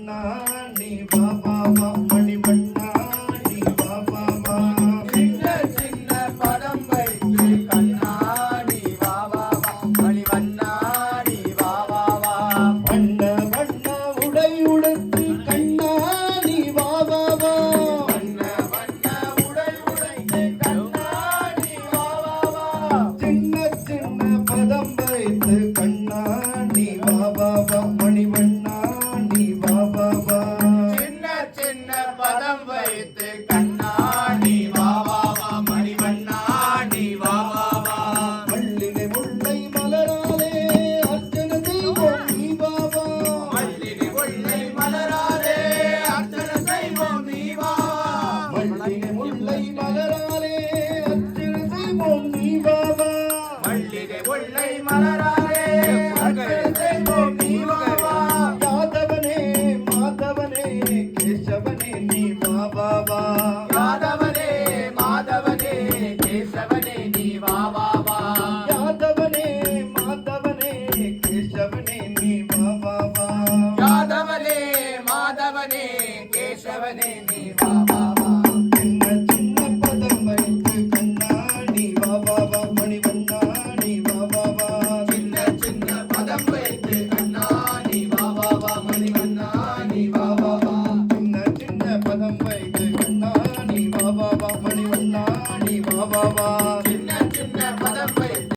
கண்ணா நீ வா வா வா மணிவண்ணா நீ வா வா வா சின்ன சின்ன பதம் வைத்து கண்ணா நீ வா வா வா மணிவண்ணா நீ வா வா வா வண்ண வண்ண உடை உடுத்தி கண்ணா நீ வா வா வா வண்ண வண்ண உடை உடைத்து கண்ணா நீ வா வா வா சின்ன சின்ன பதம் வைத்து கண்ணா நீ வா வா வா மணிவண்ணா நீ வா வா வா சின்ன சின்ன பதம் வைத்து கண்ணா நீ வா வா வா மணிவண்ணா நீ வா வா வா மல்லிகை முல்லை மலராலே அர்ச்சனை செய்வோம் நீ வா வா மல்லிகை முல்லை மலராலே அர்ச்சனை செய்வோம் நீ வா வா மல்லிகை முல்லை மலராலே அர்ச்சனை செய்வோம் நீ வா வா மல்லிகை முல்லை மலராலே அர்ச்சனை செய்வோம் நீ வா வா யாதவனே மாதவனே கேசவனே நீ வா வா வா